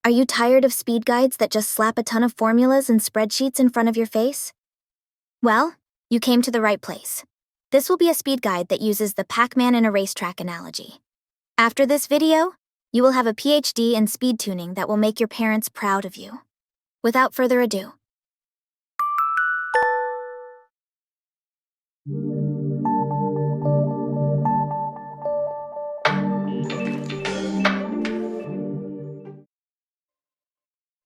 Are you tired of speed guides that just slap a ton of formulas and spreadsheets in front of your face? Well, you came to the right place. This will be a speed guide that uses the Pac-Man in a racetrack analogy. After this video, you will have a PhD in speed tuning that will make your parents proud of you. Without further ado,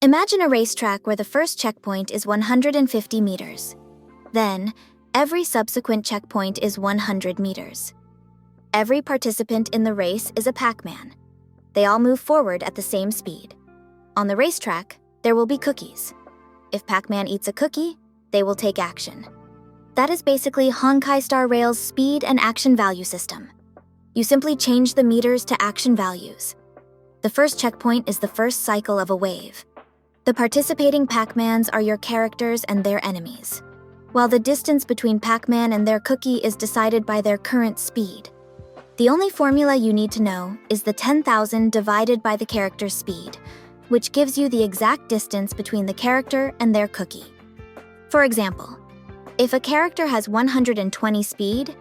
imagine a racetrack where the first checkpoint is 150 meters. Then, every subsequent checkpoint is 100 meters. Every participant in the race is a Pac-Man. They all move forward at the same speed. On the racetrack, there will be cookies. If Pac-Man eats a cookie, they will take action. That is basically Honkai Star Rail's speed and action value system. You simply change the meters to action values. The first checkpoint is the first cycle of a wave. The participating Pac-Mans are your characters and their enemies, while the distance between Pac-Man and their cookie is decided by their current speed. The only formula you need to know is the 10,000 divided by the character's speed, which gives you the exact distance between the character and their cookie. For example, if a character has 120 speed,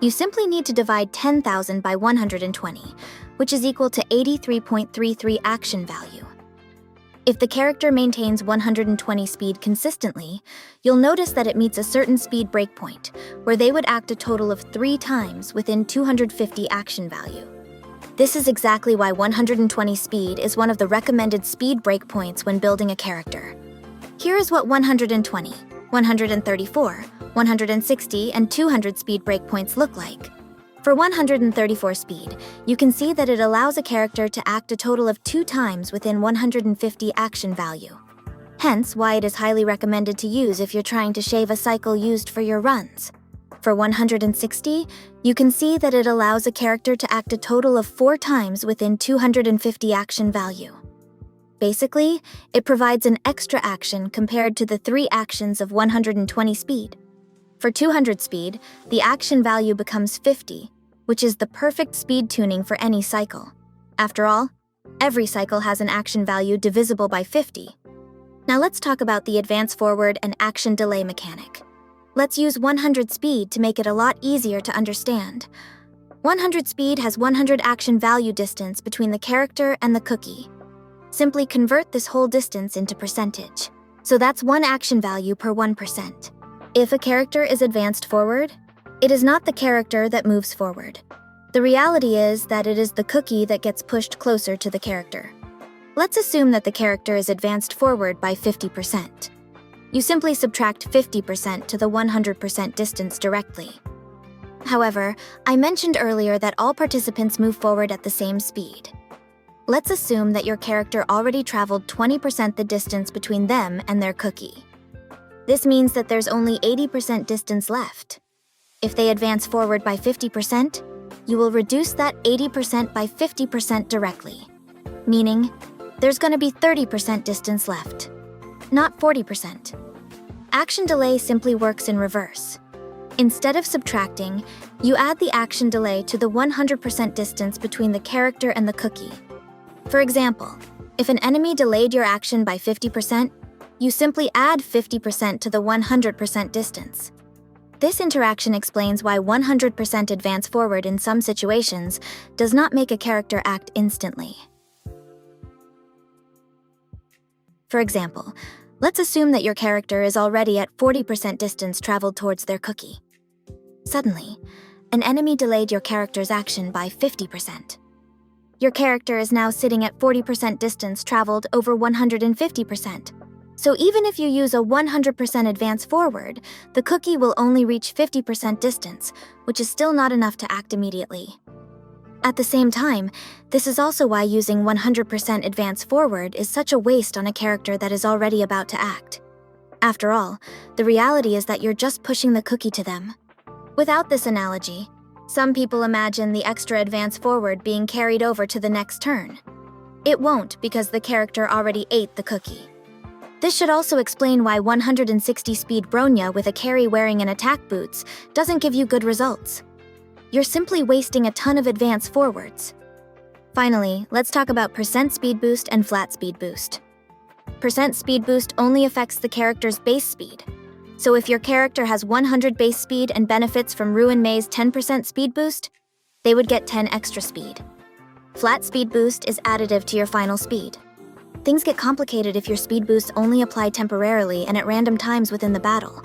you simply need to divide 10,000 by 120, which is equal to 83.33 action value. If the character maintains 120 speed consistently, you'll notice that it meets a certain speed breakpoint, where they would act a total of 3 times within 250 action value. This is exactly why 120 speed is one of the recommended speed breakpoints when building a character. Here is what 120, 134, 160, and 200 speed breakpoints look like. For 134 speed, you can see that it allows a character to act a total of 2 times within 150 action value. Hence, why it is highly recommended to use if you're trying to shave a cycle used for your runs. For 160, you can see that it allows a character to act a total of 4 times within 250 action value. Basically, it provides an extra action compared to the 3 actions of 120 speed. For 200 speed, the action value becomes 50, which is the perfect speed tuning for any cycle. After all, every cycle has an action value divisible by 50. Now let's talk about the advance forward and action delay mechanic. Let's use 100 speed to make it a lot easier to understand. 100 speed has 100 action value distance between the character and the cookie. Simply convert this whole distance into percentage. So that's 1 action value per 1%. If a character is advanced forward, it is not the character that moves forward. The reality is that it is the cookie that gets pushed closer to the character. Let's assume that the character is advanced forward by 50%. You simply subtract 50% to the 100% distance directly. However, I mentioned earlier that all participants move forward at the same speed. Let's assume that your character already traveled 20% the distance between them and their cookie. This means that there's only 80% distance left. If they advance forward by 50%, you will reduce that 80% by 50% directly, meaning there's going to be 30% distance left, not 40%. Action delay simply works in reverse. Instead of subtracting, you add the action delay to the 100% distance between the character and the cookie. For example, if an enemy delayed your action by 50%, you simply add 50% to the 100% distance. This interaction explains why 100% advance forward in some situations does not make a character act instantly. For example, let's assume that your character is already at 40% distance traveled towards their cookie. Suddenly, an enemy delayed your character's action by 50%. Your character is now sitting at 40% distance traveled over 150%. So even if you use a 100% advance forward, the cookie will only reach 50% distance, which is still not enough to act immediately. At the same time, this is also why using 100% advance forward is such a waste on a character that is already about to act. After all, the reality is that you're just pushing the cookie to them. Without this analogy, some people imagine the extra advance forward being carried over to the next turn. It won't because the character already ate the cookie. This should also explain why 160 speed Bronya with a carry wearing an attack boots doesn't give you good results. You're simply wasting a ton of advance forwards. Finally, let's talk about percent speed boost and flat speed boost. Percent speed boost only affects the character's base speed. So if your character has 100 base speed and benefits from Ruin Mei's 10% speed boost, they would get 10 extra speed. Flat speed boost is additive to your final speed. Things get complicated if your speed boosts only apply temporarily and at random times within the battle.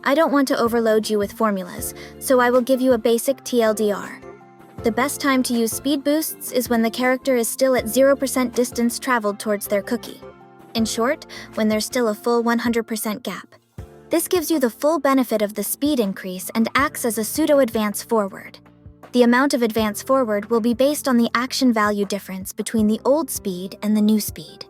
I don't want to overload you with formulas, so I will give you a basic TLDR. The best time to use speed boosts is when the character is still at 0% distance traveled towards their cookie. In short, when there's still a full 100% gap. This gives you the full benefit of the speed increase and acts as a pseudo-advance forward. The amount of advance forward will be based on the action value difference between the old speed and the new speed.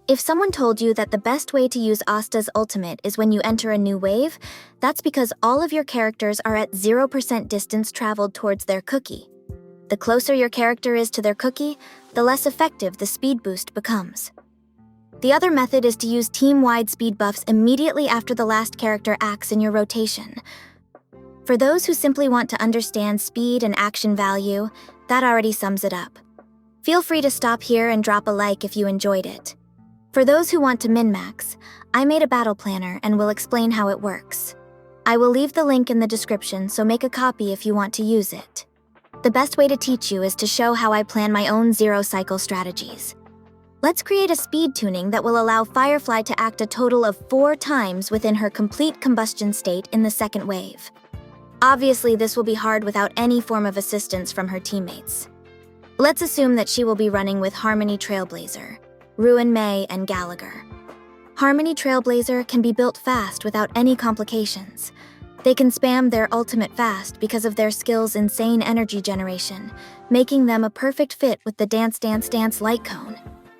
If someone told you that the best way to use Asta's ultimate is when you enter a new wave, that's because all of your characters are at 0% distance traveled towards their cookie. The closer your character is to their cookie, the less effective the speed boost becomes. The other method is to use team-wide speed buffs immediately after the last character acts in your rotation. For those who simply want to understand speed and action value, that already sums it up. Feel free to stop here and drop a like if you enjoyed it. For those who want to min-max, I made a battle planner and will explain how it works. I will leave the link in the description, so make a copy if you want to use it. The best way to teach you is to show how I plan my own zero-cycle strategies. Let's create a speed tuning that will allow Firefly to act a total of 4 times within her complete combustion state in the second wave. Obviously, this will be hard without any form of assistance from her teammates. Let's assume that she will be running with Harmony Trailblazer, Ruin Mei, and Gallagher. Harmony Trailblazer can be built fast without any complications. They can spam their ultimate fast because of their skill's insane energy generation, making them a perfect fit with the Dance Dance Dance light cone.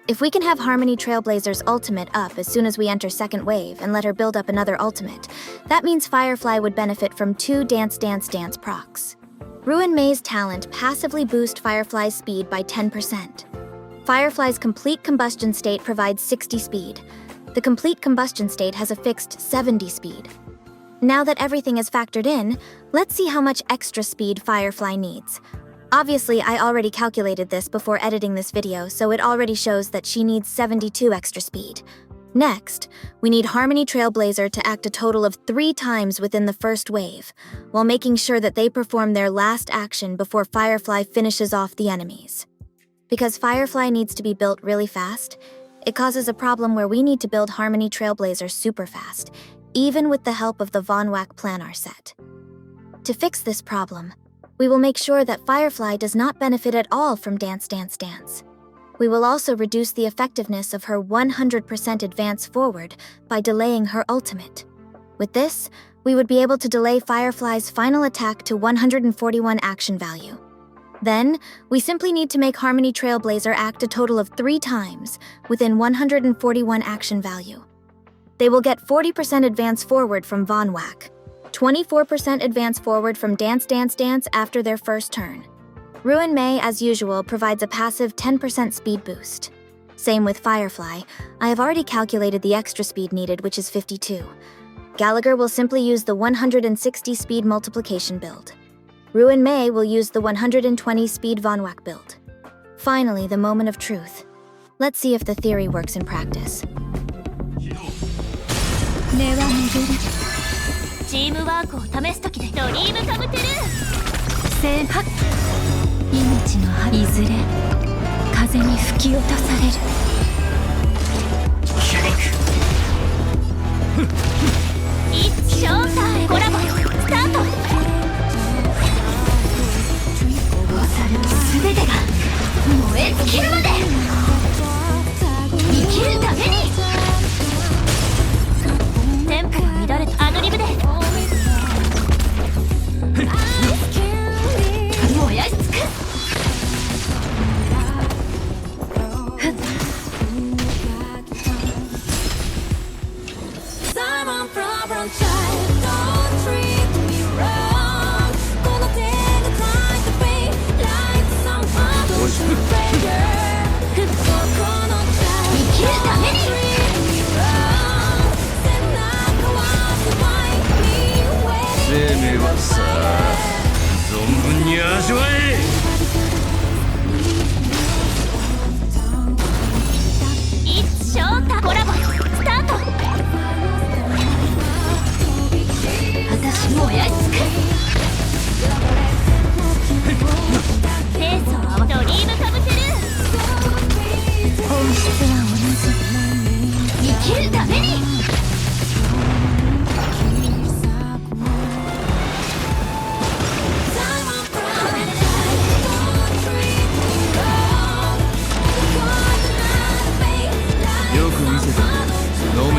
If we can have Harmony Trailblazer's ultimate up as soon as we enter second wave and let her build up another ultimate, that means Firefly would benefit from 2 Dance Dance Dance procs. Ruin Mei's talent passively boosts Firefly's speed by 10%. Firefly's complete combustion state provides 60 speed. The complete combustion state has a fixed 70 speed. Now that everything is factored in, let's see how much extra speed Firefly needs. Obviously, I already calculated this before editing this video, so it already shows that she needs 72 extra speed. Next, we need Harmony Trailblazer to act a total of 3 times within the first wave, while making sure that they perform their last action before Firefly finishes off the enemies. Because Firefly needs to be built really fast, it causes a problem where we need to build Harmony Trailblazer super fast, even with the help of the Von Wack Planar set. To fix this problem, we will make sure that Firefly does not benefit at all from Dance Dance Dance. We will also reduce the effectiveness of her 100% advance forward by delaying her ultimate. With this, we would be able to delay Firefly's final attack to 141 action value. Then, we simply need to make Harmony Trailblazer act a total of 3 times within 141 action value. They will get 40% advance forward from Von Wack, 24% advance forward from Dance Dance Dance after their first turn. Ruin Mei, as usual, provides a passive 10% speed boost. Same with Firefly. I have already calculated the extra speed needed, which is 52. Gallagher will simply use the 160 speed multiplication build. Ruin Mei will use the 120 speed Von Wack build. Finally, the moment of truth. Let's see if the theory works in practice. チームワークを試すときでドリームカムトゥルー正発命の針いずれ風に吹き落とされる起爆It's showtime コラボスタート全てが燃え尽きるまで生きるためにテンポが乱れたアドリブで燃やし尽く生きるために生命はさ存分に味わえきるために。よく見せて飲め。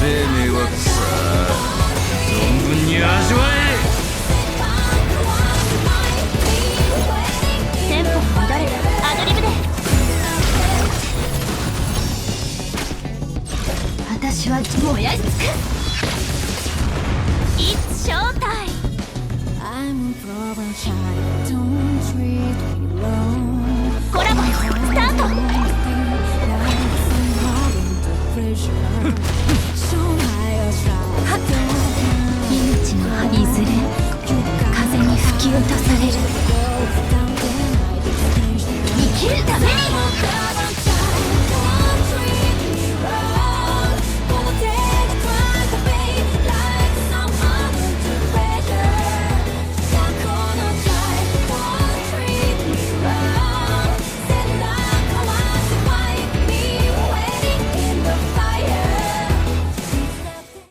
生命はさあ存分に味わえ。テンポが乱れるアドリブで。私は燃やし尽くす。It's showtime。コラボスタート。命のいずれ風に吹き落とさ